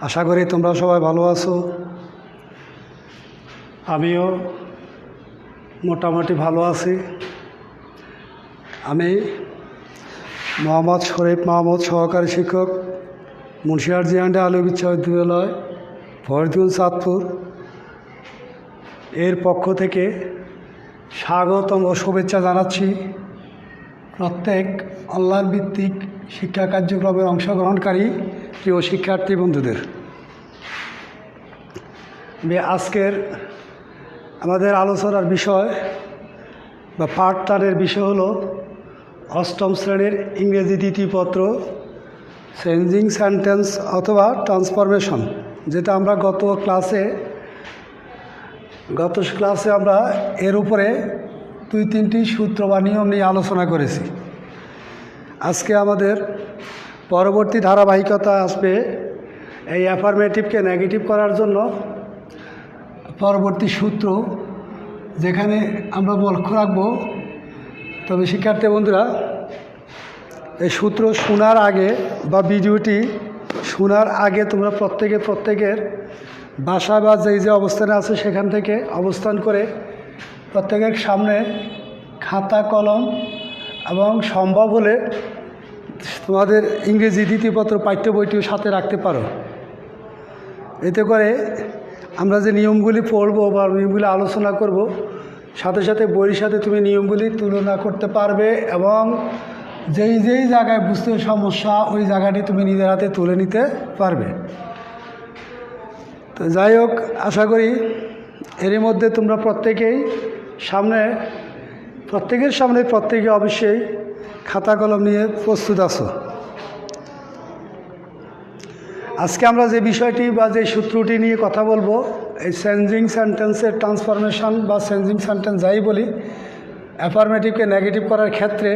আশা করি তোমরা সবাই ভালো আছো। আমিও মোটামুটি ভালো আছি। আমি মোহাম্মদ শরীফ মাহমুদ, সহকারী শিক্ষক, মুন্সিহাট জিয়ান্ডে আলী বিশ্ববিদ্যালয়, ফরিদগঞ্জ, চাঁদপুর এর পক্ষ থেকে স্বাগতম ও শুভেচ্ছা জানাচ্ছি প্রত্যেক অনলাইন ভিত্তিক শিক্ষা কার্যক্রমে অংশগ্রহণকারী প্রিয় শিক্ষার্থী বন্ধুদের। আজকের আমাদের আলোচনার বিষয় বা পাঠদানের বিষয় হলো অষ্টম শ্রেণীর ইংরেজি দ্বিতীয় পত্র চেঞ্জিং সেন্টেন্স অথবা ট্রান্সফরমেশন, যেটা আমরা গত ক্লাসে আমরা এর উপরে 2-3টি সূত্র বা নিয়ম নিয়ে আলোচনা করেছি। আজকে আমাদের পরবর্তী ধারাবাহিকতা আসবে এই অ্যাফার্মেটিভকে নেগেটিভ করার জন্য পরবর্তী সূত্র, যেখানে আমরা লক্ষ্য রাখব। তবে শিক্ষার্থী বন্ধুরা, এই সূত্র শোনার আগে বা ভিডিওটি শোনার আগে তোমরা প্রত্যেকের বাসা বা যে অবস্থানে আছে সেখান থেকে অবস্থান করে প্রত্যেকের সামনে খাতা কলম এবং সম্ভব হলে তোমাদের ইংরেজি দ্বিতীয় পত্র পাঠ্য বইটিও সাথে রাখতে পারো। এতে করে আমরা যে নিয়মগুলি পড়ব বা নিয়মগুলি আলোচনা করব, সাথে সাথে বইয়ের সাথে তুমি নিয়মগুলি তুলনা করতে পারবে এবং যেই জায়গায় বুঝতে সমস্যা ওই জায়গাটি তুমি নিজের হাতে তুলে নিতে পারবে। তো যাই হোক, আশা করি এরই মধ্যে তোমরা প্রত্যেকের সামনে প্রত্যেকে অবশ্যই খাতা কলম নিয়ে প্রস্তুত আছো। আজকে আমরা যে বিষয়টি বা যে সূত্রটি নিয়ে কথা বলবো, এই চেঞ্জিং সেন্টেন্সের ট্রান্সফরমেশন বা চেঞ্জিং সেন্টেন্স যাই বলি, অ্যাফার্মেটিভকে নেগেটিভ করার ক্ষেত্রে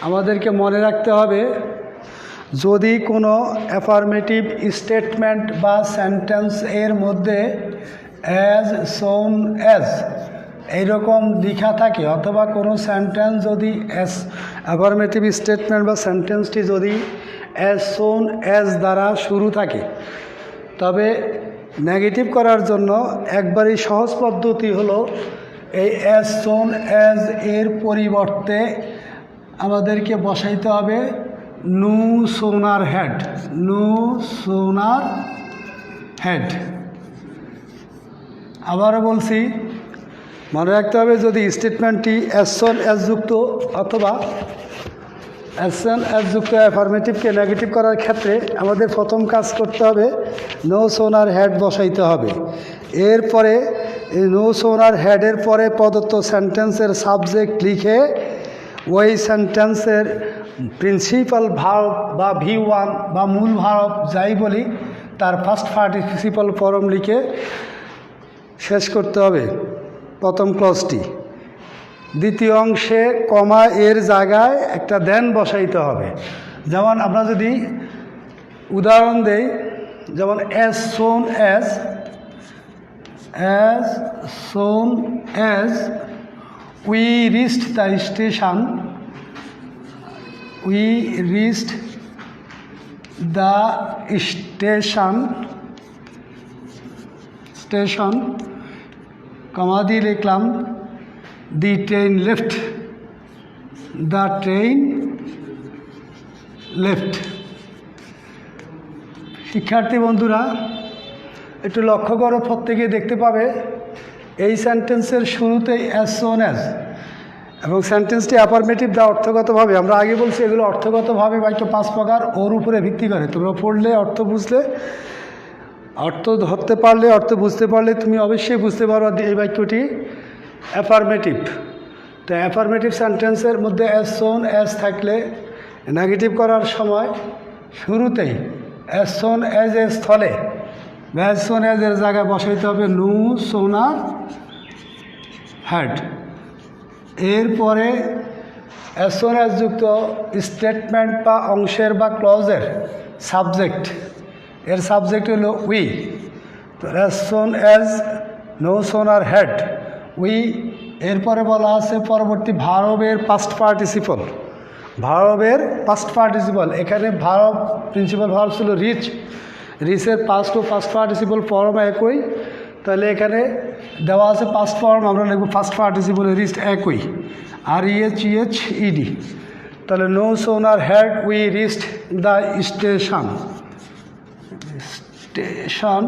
আমাদেরকে মনে রাখতে হবে, যদি কোনো অ্যাফার্মেটিভ স্টেটমেন্ট বা সেন্টেন্স এর মধ্যে অ্যাজ সোন অ্যাজ এইরকম লেখা থাকে, অথবা কোনো সেন্টেন্স যদি অ্যাফার্মেটিভ স্টেটমেন্ট বা সেন্টেন্সটি যদি অ্যাজ সোন অ্যাজ দ্বারা শুরু থাকে, তবে নেগেটিভ করার জন্য একবারই সহজ পদ্ধতি হলো এই অ্যাজ সোন অ্যাজ এর পরিবর্তে আমাদেরকে বসাইতে হবে no sooner head. No sooner head. আবারও বলছি, মনে রাখতে হবে, যদি স্টেটমেন্টটি অ্যাজ সোন অ্যাজ যুক্ত অথবা অ্যাজ সোন অ্যাজ যুক্ত অ্যাফার্মেটিভকে নেগেটিভ করার ক্ষেত্রে আমাদের প্রথম কাজ করতে হবে নো সোনার হেড বসাইতে হবে। এরপরে এই নো সোনার হেডের পরে প্রদত্ত সেন্টেন্সের সাবজেক্ট লিখে ওই সেন্টেন্সের প্রিন্সিপাল ভার্ব বা V1 বা মূল ভার্ব যাই বলি তার ফার্স্ট পার্টিসিপাল ফর্ম লিখে শেষ করতে হবে প্রথম ক্লজটি। দ্বিতীয় অংশে কমা এর জায়গায় একটা দেন বসাইতে হবে। যেমন আমরা যদি উদাহরণ দেই, যেমন as soon as we reached the station, we reached the station comma দিয়ে লিখলাম the train left, the train left. শিক্ষার্থী বন্ধুরা, একটু লক্ষ্য করো, প্রত্যেকে দেখতে পাবে এই সেন্টেন্সের শুরুতেই অ্যাজ সোন অ্যাজ, এবং সেন্টেন্সটি অ্যাফার্মেটিভ দা অর্থগতভাবে, আমরা আগে বলছি এগুলো অর্থগতভাবে বাক্য 5 প্রকার, ওর উপরে ভিত্তি করে। তোমরা পড়লে অর্থ বুঝলে, অর্থ ধরতে পারলে, অর্থ বুঝতে পারলে তুমি অবশ্যই বুঝতে পারো এই বাক্যটি অ্যাফার্মেটিভ। তো অ্যাফার্মেটিভ সেন্টেন্সের মধ্যে অ্যাজ সোন অ্যাজ থাকলে নেগেটিভ করার সময় শুরুতেই অ্যাজ সোন অ্যাজ এর স্থলে অ্যাজ সোন অ্যাজ এর জায়গায় বসাইতে হবে নো সোনার হেড। এরপরে অ্যাজ সোন অ্যাজ যুক্ত স্টেটমেন্ট বা অংশের বা ক্লজের সাবজেক্ট, এর সাবজেক্ট হলো উই। তো as soon as no sooner had we. এরপরে বলা আছে পরবর্তী ভার্বের পাস্ট পার্টিসিপল, ভার্বের পাস্ট পার্টিসিপল। এখানে ভার্ব প্রিন্সিপাল ভার্ব ছিল রিচ, রিচের পাস্ট ও পাস্ট পার্টিসিপল ফর্ম একই, তাহলে এখানে দেওয়া আছে পাস্ট ফর্ম, আমরা লিখব ফার্স্ট পার্টিসিপল রিচড একই, RECHED। তাহলে no sooner had we reached the station. Station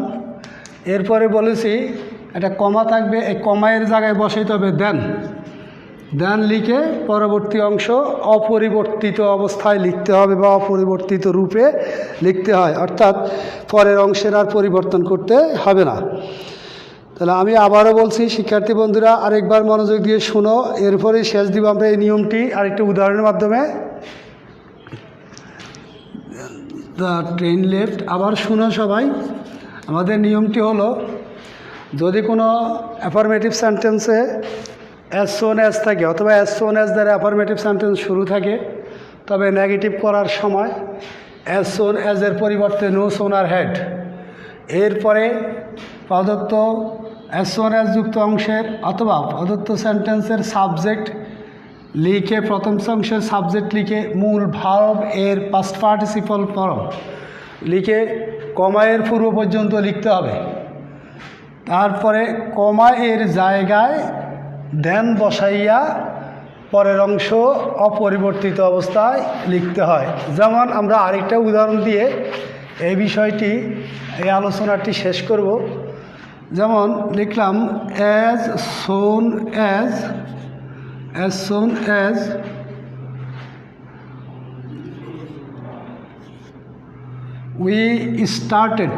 এরপরে বলেছি একটা কমা থাকবে, এই কমায়ের জায়গায় বসাইতে হবে দেন। দেন লিখে পরবর্তী অংশ অপরিবর্তিত অবস্থায় লিখতে হবে বা অপরিবর্তিত রূপে লিখতে হয়, অর্থাৎ পরের অংশের আর পরিবর্তন করতে হবে না। তাহলে আমি আবারও বলছি শিক্ষার্থী বন্ধুরা, আরেকবার মনোযোগ দিয়ে শুনো, এরপরে শেষ দিব আমরা এই নিয়মটি আরেকটি উদাহরণের মাধ্যমে। দ্য ট্রেন লেফট, আবার শুনো সবাই। আমাদের নিয়মটি হলো, যদি কোনো অ্যাফার্মেটিভ সেন্টেন্সে অ্যাজ সোন অ্যাজ থাকে অথবা অ্যাজ সোন অ্যাজ দ্বারা অ্যাফার্মেটিভ সেন্টেন্স শুরু থাকে, তবে নেগেটিভ করার সময় অ্যাজ সোন অ্যাজের পরিবর্তে নো সোনার হ্যাড, এরপরে প্রদত্ত অ্যাজ সোন অ্যাজ যুক্ত অংশের অথবা প্রদত্ত সেন্টেন্সের সাবজেক্ট লিখে, প্রথম অংশের সাবজেক্ট লিখে মূল ভার্ব এর পাস্ট পার্টিসিপল ফর্ম লিখে কমা এর পূর্ব পর্যন্ত লিখতে হবে। তারপরে কমা এর জায়গায় দেন বসাইয়া পরের অংশ অপরিবর্তিত অবস্থায় লিখতে হয়। যেমন আমরা আরেকটা উদাহরণ দিয়ে এই বিষয়টি, এই আলোচনাটি শেষ করব। যেমন লিখলাম as soon as we started,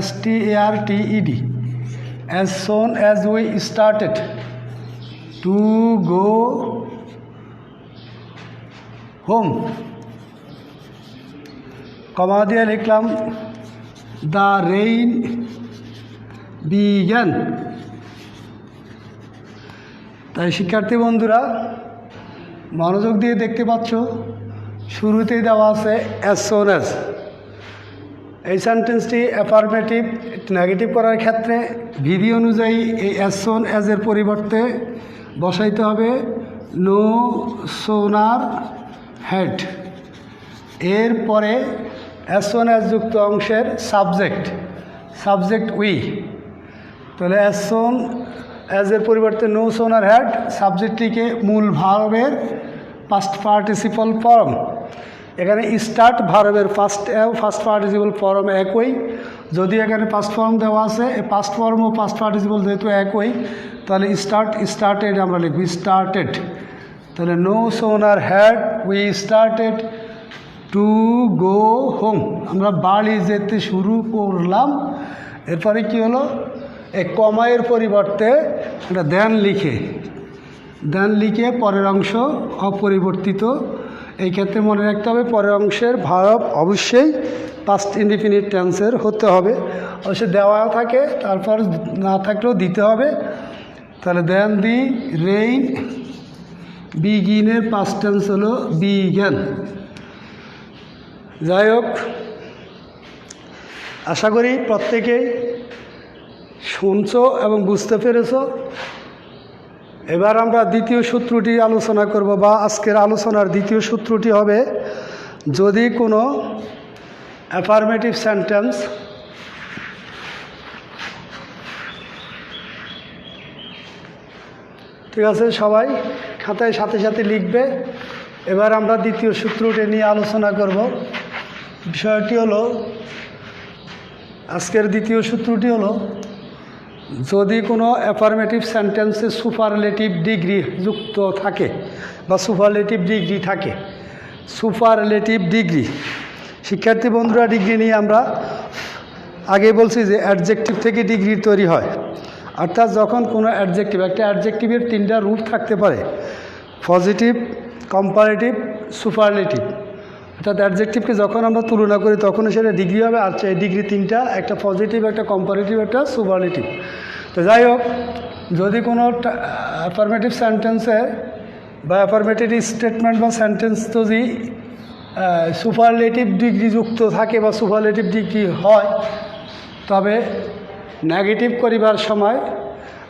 STARTED, as soon as we started to go home, কমা দিয়ে লিখলাম the rain began। তাই শিক্ষার্থী বন্ধুরা মনোযোগ দিয়ে দেখতে পাচ্ছ, শুরুতেই দেওয়া আছে অ্যাজ সোন অ্যাজ। এই সেন্টেন্সটি অ্যাফার্মেটিভ নেগেটিভ করার ক্ষেত্রে বিধি অনুযায়ী এই অ্যাজ সোন অ্যাজের পরিবর্তে বসাইতে হবে নো সোনার হ্যাড। এরপরে অ্যাজ সোন অ্যাজ যুক্ত অংশের সাবজেক্ট উই। তাহলে অ্যাজ সোন অ্যাজের পরিবর্তে নো সোনার হ্যাড, সাবজেক্ট লিখে মূল ভার্বের পাস্ট পার্টিসিপল ফর্ম। এখানে স্টার্ট ভার্বের ফার্স্ট পার্টিসিপল ফর্ম একই, যদি এখানে পাস্ট ফর্ম দেওয়া আছে, এই পাস্ট ফর্ম ও পাস্ট পার্টিসিপল যেহেতু একই, তাহলে স্টার্টেড আমরা লিখব স্টার্টেড। তাহলে no sooner had we started to go home, আমরা বাড়ি যেতে শুরু করলাম। এরপরে কি হলো, এই কমায়ের পরিবর্তে একটা দেন লিখে পরের অংশ অপরিবর্তিত। এই ক্ষেত্রে মনে রাখতে হবে পরের অংশের ভার্ব অবশ্যই পাস্ট ইনডিফিনিট টেন্সের হতে হবে, অবশ্যই দেওয়া থাকে, তারপর না থাকলেও দিতে হবে। তাহলে দেন দি রেইন বিগিনের পাস্ট টেন্স হলো বিগ্যান। যাই হোক, আশা করি প্রত্যেকেই শুনছো এবং বুঝতে পেরেছো। এবার আমরা দ্বিতীয় সূত্রটি আলোচনা করব, বা আজকের আলোচনার দ্বিতীয় সূত্রটি হবে, যদি কোনো অ্যাফার্মেটিভ সেন্টেন্স ঠিক আছে, সবাই খাতায় সাথে সাথে লিখবে। এবার আমরা দ্বিতীয় সূত্রটি নিয়ে আলোচনা করব। বিষয়টি হলো, আজকের দ্বিতীয় সূত্রটি হলো, যদি কোনো অ্যাফার্মেটিভ সেন্টেন্সে সুপারলেটিভ ডিগ্রি যুক্ত থাকে বা সুপারলেটিভ ডিগ্রি থাকে, সুপারলেটিভ ডিগ্রি, শিক্ষার্থী বন্ধুরা ডিগ্রি নিয়ে আমরা আগে বলছি যে অ্যাডজেক্টিভ থেকে ডিগ্রি তৈরি হয়। অর্থাৎ যখন কোনো অ্যাডজেক্টিভ, একটা অ্যাডজেক্টিভের তিনটা রূপ থাকতে পারে, পজিটিভ, কম্পারেটিভ, সুপারলেটিভ। অর্থাৎ অ্যাডজেক্টিভকে যখন আমরা তুলনা করি তখন সেটা ডিগ্রি হবে। আর এই ডিগ্রি তিনটা, একটা পজিটিভ, একটা কম্পারেটিভ, একটা সুপারলেটিভ। তো যাই হোক, যদি কোনো অ্যাফার্মেটিভ সেন্টেন্সে বা অ্যাফার্মেটিভ স্টেটমেন্ট বা সেন্টেন্স যদি সুপারলেটিভ ডিগ্রি যুক্ত থাকে বা সুপারলেটিভ ডিগ্রি হয়, তবে নেগেটিভ করিবার সময়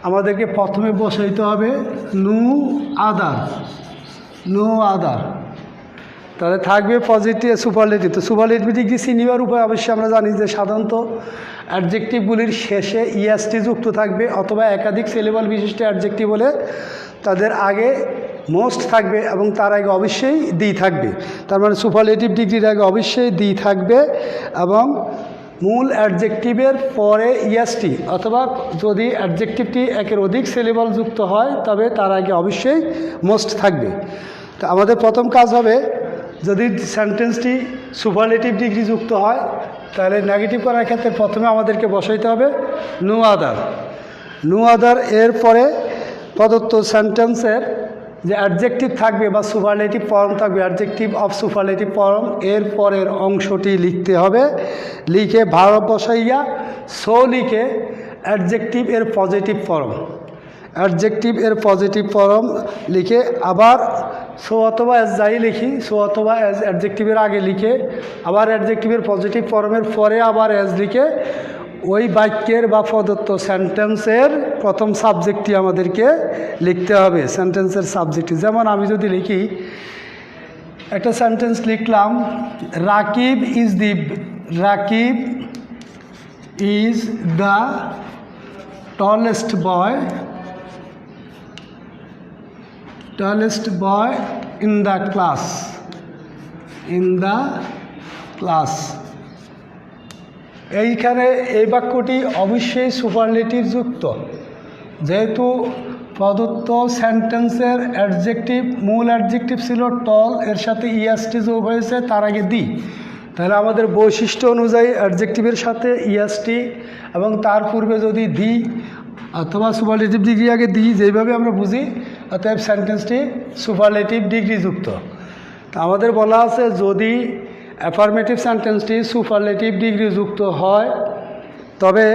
আমাদেরকে প্রথমে বসাইতে হবে নো আদার। তাহলে থাকবে পজিটিভ সুপারলেটিভ। তো সুপারলেটিভ ডিগ্রি চিনিবার উপায় অবশ্যই আমরা জানি যে সাধারণত অ্যাডজেক্টিভগুলির শেষে ইএসটি যুক্ত থাকবে, অথবা একাধিক সিলেবল বিশিষ্ট অ্যাডজেক্টিভ হলে তাদের আগে মোস্ট থাকবে এবং তার আগে অবশ্যই দি থাকবে। তার মানে সুপারলেটিভ ডিগ্রির আগে অবশ্যই দি থাকবে এবং মূল অ্যাডজেক্টিভের পরে ইএসটি, অথবা যদি অ্যাডজেক্টিভটি একের অধিক সিলেবল যুক্ত হয় তবে তার আগে অবশ্যই মোস্ট থাকবে। তো আমাদের প্রথম কাজ হবে, যদি সেন্টেন্সটি সুপারলেটিভ ডিগ্রি যুক্ত হয় তাহলে নেগেটিভ করার ক্ষেত্রে প্রথমে আমাদেরকে বসাইতে হবে নো আদার। নো আদার এর পরে প্রদত্ত সেন্টেন্সের যে অ্যাডজেক্টিভ থাকবে বা সুপারলেটিভ ফর্ম থাকবে, অ্যাডজেক্টিভ অফ সুপারলেটিভ ফর্ম, এর পরের অংশটি লিখতে হবে। লিখে ভার্ব বসাইয়া সো লিখে অ্যাডজেক্টিভ এর পজিটিভ ফর্ম, অ্যাডজেক্টিভ এর পজিটিভ ফর্ম লিখে আবার সো অথবা অ্যাজ যাই লিখি, সো অথবা অ্যাজ অ্যাডজেক্টিভের আগে লিখে আবার অ্যাডজেক্টিভের পজিটিভ ফর্মের পরে আবার অ্যাজ লিখে ওই বাক্যের বা প্রদত্ত সেন্টেন্সের প্রথম সাবজেক্টটি আমাদেরকে লিখতে হবে, সেন্টেন্সের সাবজেক্টটি। যেমন আমি যদি লিখি, একটা সেন্টেন্স লিখলাম, Rakib is the tallest boy in the class। এইখানে এই বাক্যটি অবশ্যই সুপারলেটিভ যুক্ত, যেহেতু প্রদত্ত সেন্টেন্সের অ্যাডজেক্টিভ মূল অ্যাডজেক্টিভ ছিল টল, এর সাথে ইএসটি যোগ হয়েছে, তার আগে দি। তাহলে আমাদের বৈশিষ্ট্য অনুযায়ী অ্যাডজেক্টিভের সাথে ইএসটি এবং তার পূর্বে যদি দি অথবা সুপারলেটিভ ডিগ্রি আগে দিই, যেইভাবে আমরা বুঝি, অতএব সেন্টেন্সটি সুপারলেটিভ ডিগ্রি যুক্ত। তা আমাদের বলা আছে, যদি অ্যাফার্মেটিভ সেন্টেন্সটি সুপারলেটিভ ডিগ্রি যুক্ত হয় তবে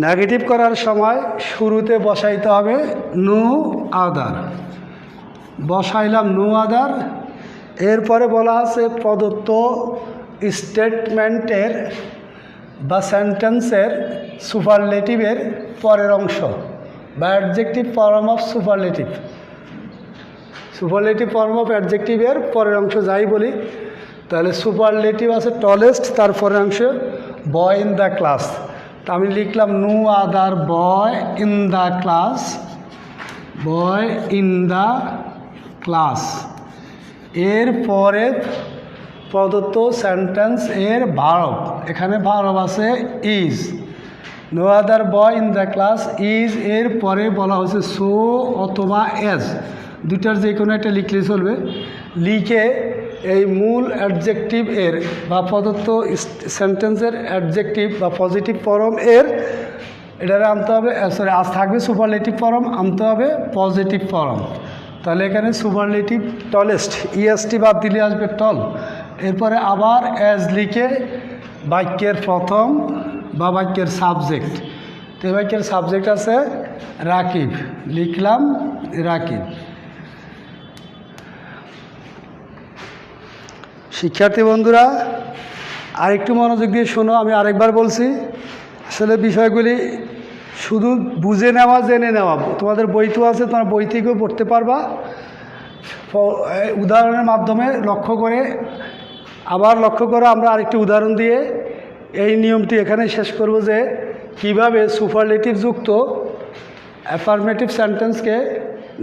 নেগেটিভ করার সময় শুরুতে বসাইতে হবে নো আদার। বসাইলাম নো আদার, এরপরে বলা আছে প্রদত্ত স্টেটমেন্টের বা সেন্টেন্সের সুপারলেটিভের পরের অংশ বা adjective form of superlative form of অ্যাডজেক্টিভের পরের অংশ যাই বলি, তাহলে সুপারলেটিভ আছে টলেস্ট, তার পরের অংশ বয় ইন দ্য ক্লাস। তা আমি লিখলাম no other boy in the class. এরপরে প্রদত্ত সেন্টেন্স এর ভার্ব, এখানে ভার্ব আছে is. No other boy in the class is এর পরে বলা হয়েছে সো অথবা এজ, দুইটার যে কোনো একটা লিখলে চলবে। লিখে এই মূল অ্যাডজেক্টিভ এর বা প্রদত্ত সেন্টেন্সের অ্যাডজেক্টিভ বা পজিটিভ ফর্ম এর এটারে আনতে হবে, সরি আজ থাকবে সুপারলেটিভ ফর্ম, আনতে হবে পজিটিভ ফর্ম। তাহলে এখানে সুপারলেটিভ টলেস্ট, ইএসটি বাদ দিলে আসবে টল। এরপরে আবার অ্যাজ লিখে বাক্যের প্রথম বা বাক্যের সাবজেক্ট, তো বাক্যের সাবজেক্ট আছে রাকিব, লিখলাম রাকিব। শিক্ষার্থী বন্ধুরা আরেকটু মনোযোগ দিয়ে শোনো, আমি আরেকবার বলছি, আসলে বিষয়গুলি শুধু বুঝে নেওয়া জেনে নেওয়া, তোমাদের বইতেও আছে, তোমরা বই থেকেও পড়তে পারবা। উদাহরণের মাধ্যমে লক্ষ্য করে আমরা আরেকটি উদাহরণ দিয়ে এই নিয়মটি এখানে শেষ করব, যে কিভাবে সুপারলেটিভ যুক্ত অ্যাফার্মেটিভ সেন্টেন্সকে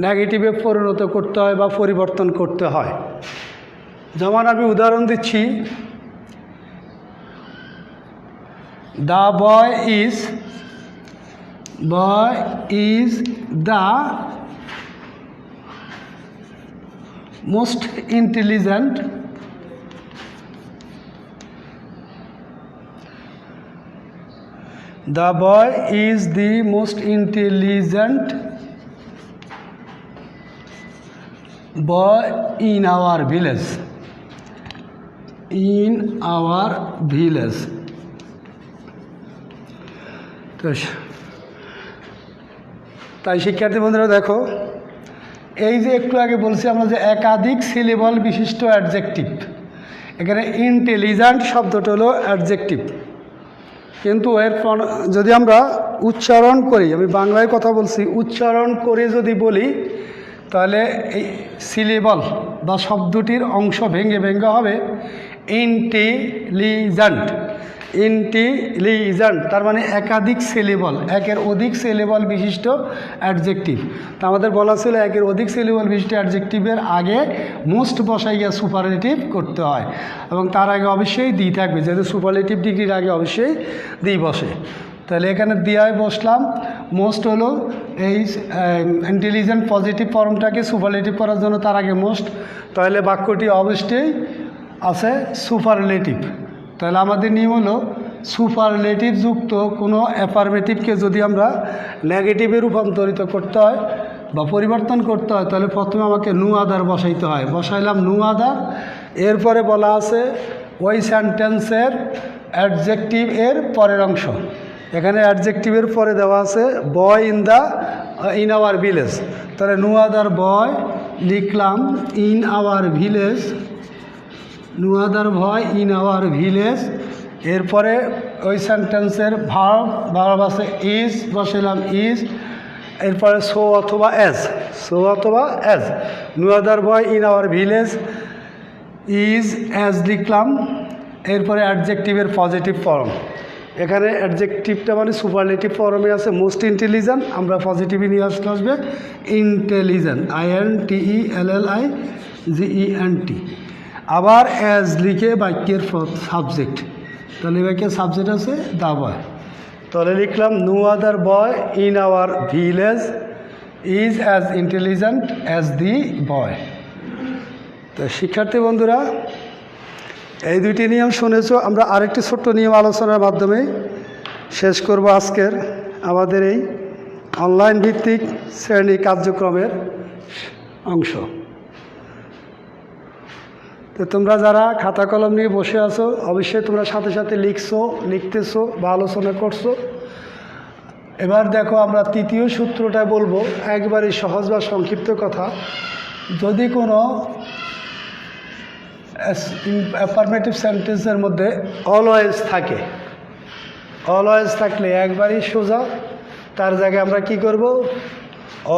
নেগেটিভে পরিণত করতে হয় বা পরিবর্তন করতে হয়। যেমন আমি উদাহরণ দিচ্ছি, the boy is the most intelligent The boy is the most intelligent boy in our village. তাই শিক্ষার্থী বন্ধুরা দেখো, এই যে একটু আগে বলছি আমরা যে একাধিক সিলেবল বিশিষ্ট অ্যাডজেক্টিভ, এখানে ইন্টেলিজেন্ট শব্দটা হলো অ্যাডজেক্টিভ, কিন্তু এর যদি আমরা উচ্চারণ করি, আমি বাংলায় কথা বলছি, উচ্চারণ করে যদি বলি তাহলে এই সিলেবল বা শব্দটির অংশ ভেঙে ভেঙে হবে ইন্টেলিজেন্ট। ইন্টেলিজেন্ট তার মানে একাধিক সিলেবল, একের অধিক সিলেবল বিশিষ্ট অ্যাডজেক্টিভ। তা আমাদের বলা ছিল একের অধিক সিলেবল বিশিষ্ট অ্যাডজেক্টিভের আগে মোস্ট বসাইয়া সুপারলেটিভ করতে হয়, এবং তার আগে অবশ্যই দি থাকবে, যেহেতু সুপারলেটিভ ডিগ্রির আগে অবশ্যই দি বসে। তাহলে এখানে দিয়ায় বসলাম। মোস্ট হলো এই ইন্টেলিজেন্ট পজিটিভ ফর্মটাকে সুপারলেটিভ করার জন্য তার আগে মোস্ট, তাহলে বাক্যটি অবশ্যই আছে সুপারলেটিভ। তাহলে আমাদের নিয়ম হলো সুপারলেটিভ যুক্ত কোনো অ্যাফার্মেটিভকে যদি আমরা নেগেটিভে রূপান্তরিত করতে হয় বা পরিবর্তন করতে হয়, তাহলে প্রথমে আমাকে নু আদার বসাইতে হয়। বসাইলাম নু আদার। এরপরে বলা আছে ওই সেন্টেন্সের অ্যাডজেক্টিভ এর পরের অংশ। এখানে অ্যাডজেক্টিভের পরে দেওয়া আছে বয় ইন আওয়ার ভিলেজ। তাহলে নো আদার বয় লিখলাম in our village, no other boy in our village. এরপরে ওই সেন্টেন্সের ভার্ব আছে ইজ, বসাইলাম ইজ। এরপরে সো অথবা অ্যাজ, সো অথবা as. No other boy in our village is as লিখলাম। এরপরে অ্যাডজেক্টিভের পজিটিভ ফর্ম। এখানে অ্যাডজেক্টিভটা মানে সুপারলেটিভ ফর্মে আছে মোস্ট ইন্টেলিজেন্ট, আমরা পজিটিভে নিয়ে আসবে ইন্টেলিজেন্ট, INTELLIGENT। আবার অ্যাজ লিখে বাক্যের সাবজেক্ট, তাহলে বাক্যের সাবজেক্ট আছে দ্য বয়। তাহলে লিখলাম no other boy in our village is as intelligent as the boy. তো শিক্ষার্থী বন্ধুরা, এই দুইটি নিয়ম শুনেছ। আমরা আরেকটি ছোট্ট নিয়ম আলোচনার মাধ্যমে শেষ করব আজকের আমাদের এই অনলাইন ভিত্তিক শ্রেণী কার্যক্রমের অংশ। তো তোমরা যারা খাতা কলম নিয়ে বসে আছো, অবশ্যই তোমরা সাথে সাথে লিখতেছো বা আলোচনা করছো। এবার দেখো আমরা তৃতীয় সূত্রটা বলবো, একবারে সহজ বা সংক্ষিপ্ত কথা। যদি কোনো অ্যাফার্মেটিভ সেন্টেন্সের মধ্যে অলওয়েজ থাকে, অলওয়েজ থাকলে একবারই সোজা, তার জায়গায় আমরা কি করব,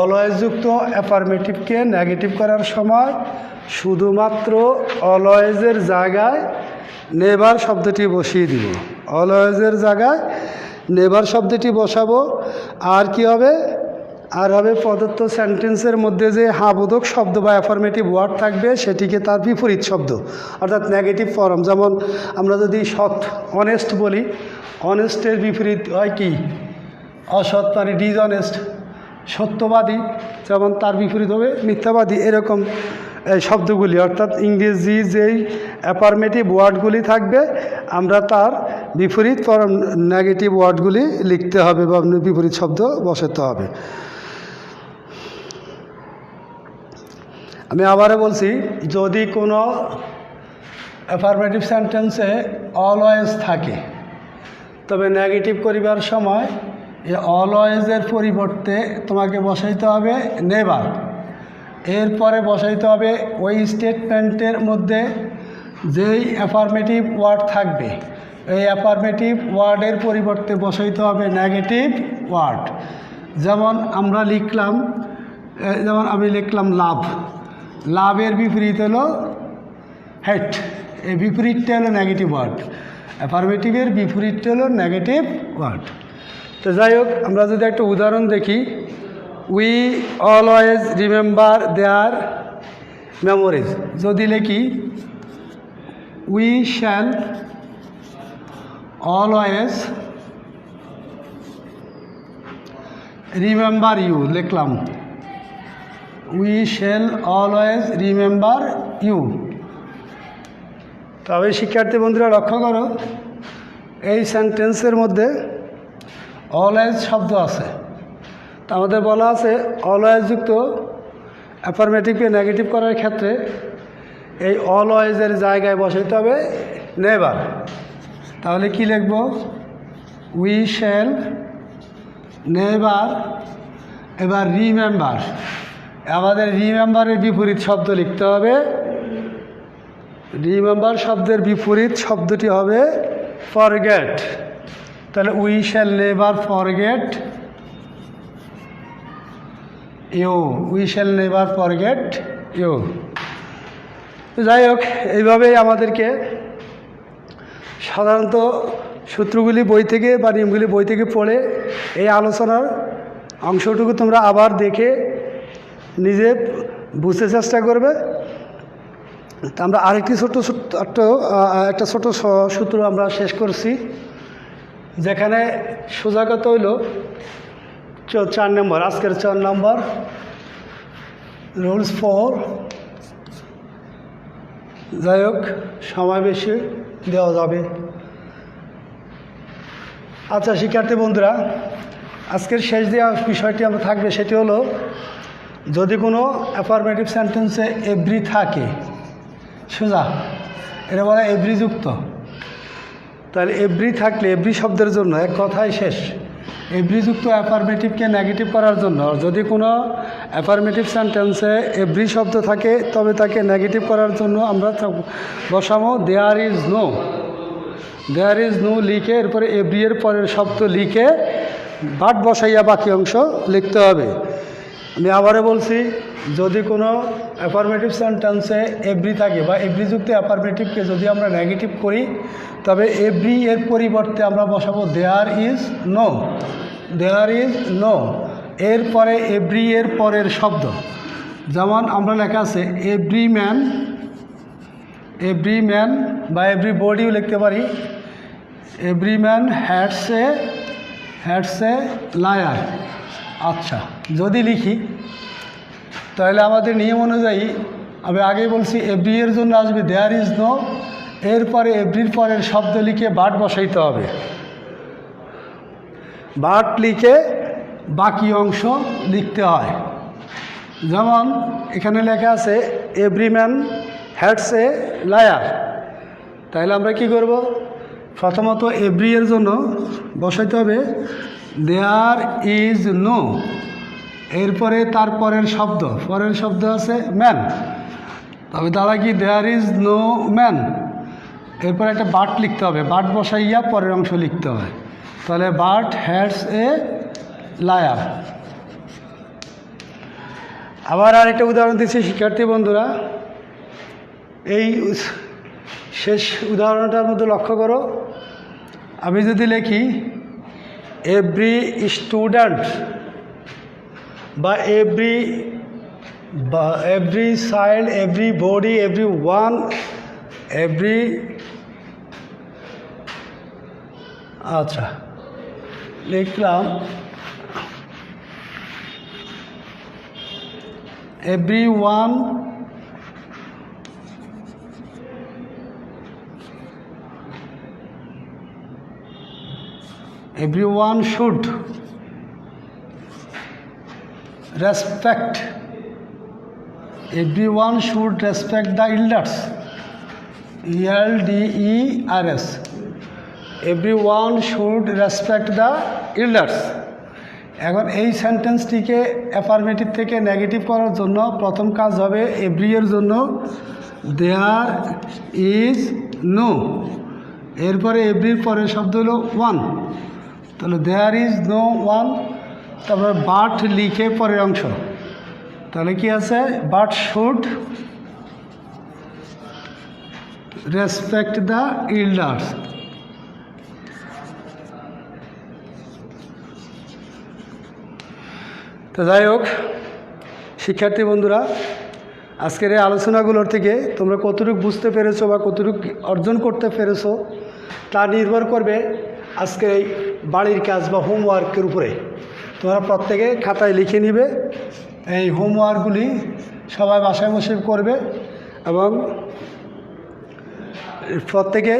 অলওয়েজ যুক্ত অ্যাফার্মেটিভকে নেগেটিভ করার সময় শুধুমাত্র অলওয়েজের জায়গায় নেভার শব্দটি বসিয়ে দিব। অলওয়েজের জায়গায় নেভার শব্দটি বসাবো। আর কি হবে, আর হবে প্রদত্ত সেন্টেন্সের মধ্যে যে হাবোধক শব্দ বা অ্যাফার্মেটিভ ওয়ার্ড থাকবে সেটিকে তার বিপরীত শব্দ, অর্থাৎ নেগেটিভ ফর্ম। যেমন আমরা যদি সৎ অনেস্ট বলি, অনেস্টের বিপরীত হয় কি, অসৎ, মানে ডিসঅনেস্ট। সত্যবাদী, যেমন তার বিপরীত হবে মিথ্যাবাদী। এরকম এই শব্দগুলি, অর্থাৎ ইংরেজি যেই অ্যাফার্মেটিভ ওয়ার্ডগুলি থাকবে আমরা তার বিপরীত ফর্ম নেগেটিভ ওয়ার্ডগুলি লিখতে হবে বা বিপরীত শব্দ বসাতে হবে। আমি আবারও বলছি, যদি কোনো অ্যাফার্মেটিভ সেন্টেন্সে অলওয়েজ থাকে, তবে নেগেটিভ করিবার সময় এই অলওয়েজের পরিবর্তে তোমাকে বসাইতে হবে নেভার। এরপরে বসাইতে হবে ওই স্টেটমেন্টের মধ্যে যেই অ্যাফার্মেটিভ ওয়ার্ড থাকবে, এই অ্যাফার্মেটিভ ওয়ার্ডের পরিবর্তে বসাইতে হবে নেগেটিভ ওয়ার্ড। যেমন আমরা লিখলাম, যেমন আমি লিখলাম লাভ, লাভের বিপরীত হলো হেট, এই বিপরীতটা হলো নেগেটিভ ওয়ার্ড। অ্যাফার্মেটিভের বিপরীতটা হলো নেগেটিভ ওয়ার্ড। তো যাই হোক, আমরা যদি একটা উদাহরণ দেখি, we always remember their memories. যদি লিখি we shall always remember you, লিখলাম we shall always remember you. তবে শিক্ষার্থী বন্ধুরা লক্ষ্য করো, এই সেন্টেন্সের মধ্যে অলওয়েজ শব্দ আছে। তা আমাদের বলা আছে অলওয়েজ যুক্ত অ্যাফার্মেটিভকে নেগেটিভ করার ক্ষেত্রে এই অলওয়েজের জায়গায় বসাইতে হবে নেভার। তাহলে কি লিখব, উই শ্যাল নেভার। এবার রিমেম্বার, আমাদের রিমেম্বারের বিপরীত শব্দ লিখতে হবে। রিমেম্বার শব্দের বিপরীত শব্দটি হবে ফরগেট। তাহলে we shall never forget you, we shall never forget you. যাই হোক, এইভাবেই আমাদেরকে সাধারণত সূত্রগুলি বই থেকে বা নিয়মগুলি বই থেকে পড়ে এই আলোচনার অংশটুকু তোমরা আবার দেখে নিজে বুঝতে চেষ্টা করবে। তা আমরা আরেকটি একটা ছোট সূত্র আমরা শেষ করছি, যেখানে সোজা কথা হইল 4 নম্বর, আজকের 4 নম্বর রুলস 4। যাই হোক, সময় বেশি দেওয়া যাবে। আচ্ছা শিক্ষার্থী বন্ধুরা, আজকের শেষ দেওয়া বিষয়টি আমরা থাকবে, সেটি হলো যদি কোনো অ্যাফার্মেটিভ সেন্টেন্সে এভরি থাকে, সোজা এটা বলা এভরি যুক্ত, তাহলে এভরি থাকলে এভরি শব্দের জন্য এক কথাই শেষ। এভরি যুক্ত অ্যাফার্মেটিভকে নেগেটিভ করার জন্য, যদি কোনো অ্যাফার্মেটিভ সেন্টেন্সে এভরি শব্দ থাকে তবে তাকে নেগেটিভ করার জন্য আমরা বসাবো there is no. There is no লিখে এরপরে এভরি এর পরের শব্দ লিখে বাট বসাইয়া বাকি অংশ লিখতে হবে। আমি আবারও বলছি, যদি কোনো অ্যাফার্মেটিভ সেন্টেন্সে এভরি থাকে বা এভরিযুক্ত অ্যাফার্মেটিভকে যদি আমরা নেগেটিভ করি তবে এভরি এর পরিবর্তে আমরা বসাবো there is no. There is no এরপরে এভরি এর পরের শব্দ, যেমন আমরা লেখা আছে এভরি ম্যান, এভরি ম্যান বা এভরি বডিও লিখতে পারি। Every man has a liar. আচ্ছা, যদি লিখি তাহলে আমাদের নিয়ম অনুযায়ী আমি আগেই বলছি এভরি এর জন্য আসবে দেয়ার ইজ নো, এরপরে এভরির পরের শব্দ লিখে বাট বসাইতে হবে। বাট লিখে বাকি অংশ লিখতে হয়। যেমন এখানে লেখা আছে every man has a liar, তাহলে আমরা কি করব, প্রথমত এভরি এর জন্য বসাইতে হবে দেয়ার ইজ নো, এরপরে তার পরের শব্দ আছে ম্যান, তবে দাদা কি দেয়ার ইজ নো ম্যান, এরপরে একটা বাট লিখতে হবে, বাট বসাইয়া পরের অংশ লিখতে হয়। তাহলে বাট হ্যাডস এ লায়ার। আবার আরেকটা উদাহরণ দিচ্ছি শিক্ষার্থী বন্ধুরা, এই শেষ উদাহরণটার মধ্যে লক্ষ্য করো। আমি যদি লিখি এভরি স্টুডেন্ট বা every child, every body, every one, every, আচ্ছা লিখলাম every one everyone should respect, everyone should respect the elders, ELDERS, everyone should respect the elders। এখন এই সেন্টেন্সটিকে অ্যাফার্মেটিভ থেকে নেগেটিভ করার জন্য প্রথম কাজ হবে এভরি এর জন্য দেয়ার ইজ নো, এরপরে এভরির পরের শব্দ হলো ওয়ান, তাহলে দেয়ার ইজ নো ওয়ান, তারপরে বাট লিখে পরের অংশ, তাহলে কি আছে but should respect the elders. তো যাই হোক শিক্ষার্থী বন্ধুরা, আজকের এই আলোচনাগুলোর থেকে তোমরা কতটুকু বুঝতে পেরেছো বা কতটুকু অর্জন করতে পেরেছো তা নির্ভর করবে আজকের এই বাড়ির কাজ বা হোমওয়ার্কের উপরে। তোমরা প্রত্যেকে খাতায় লিখে নিবে, এই হোমওয়ার্কগুলি সবাই বাসায় বসে করবে এবং প্রত্যেকে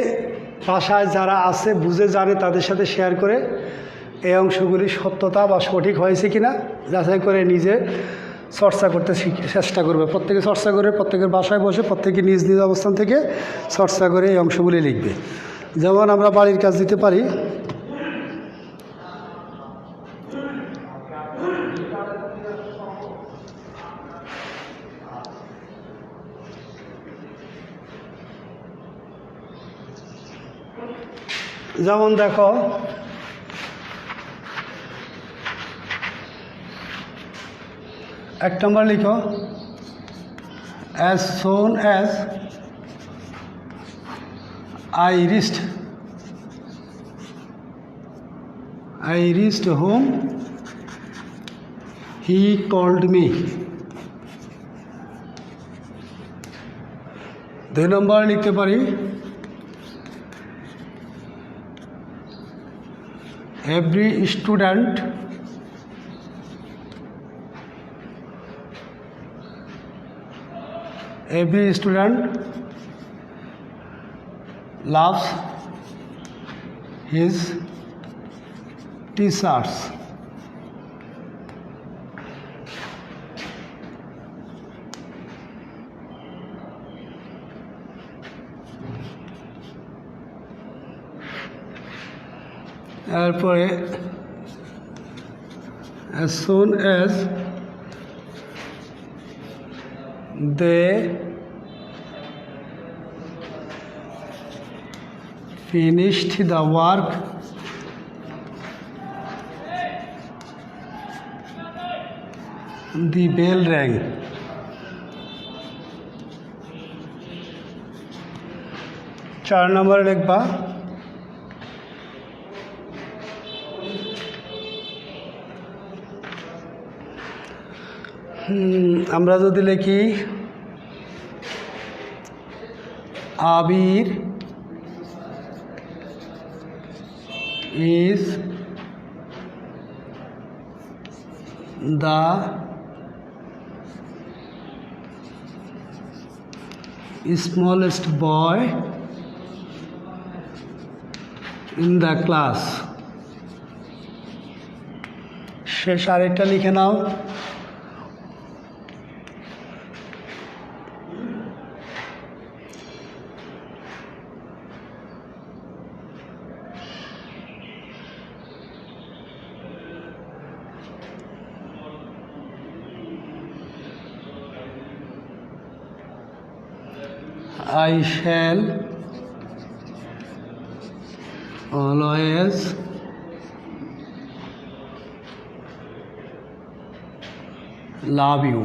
বাসায় যারা আছে বুঝে জানে তাদের সাথে শেয়ার করে এই অংশগুলি সত্যতা বা সঠিক হয়েছে কিনা যাচাই করে নিজে চর্চা করতে চেষ্টা করবে। প্রত্যেকে চর্চা করে প্রত্যেকের বাসায় বসে প্রত্যেকে নিজ নিজ অবস্থান থেকে চর্চা করে এই অংশগুলি লিখবে। যেমন আমরা বাড়ির কাজ দিতে পারি, যেমন দেখো এক নম্বর লিখো, as soon as I reached home. He called me. 2 নম্বর লিখতে পারি every student loves his teachers. এরপরে as soon as they finished the work, the bell rang. চার নম্বরে লিখবা আমরা যদি লিখি আবির is the smallest boy in the class. শেষ আরেকটা লিখে নাও I shall always love you.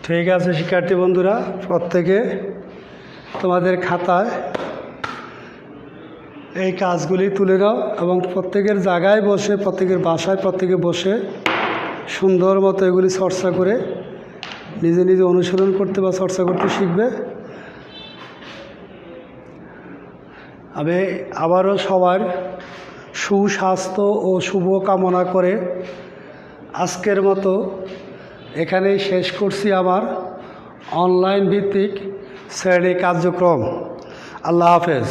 ঠিক আছে শিক্ষার্থী বন্ধুরা, প্রত্যেকে তোমাদের খাতায় এই কাজগুলি তুলে নাও এবং প্রত্যেকের জায়গায় বসে, প্রত্যেকের বাসায় প্রত্যেকে বসে সুন্দর মতো এগুলি চর্চা করে নিজে নিজে অনুসরণ করতে বা চর্চা করতে শিখবে। আমি আবারও সবার সুস্বাস্থ্য ও শুভ কামনা করে আজকের মতো এখানেই শেষ করছি আমার অনলাইন ভিত্তিক শ্রেণী কার্যক্রম। আল্লাহ হাফেজ।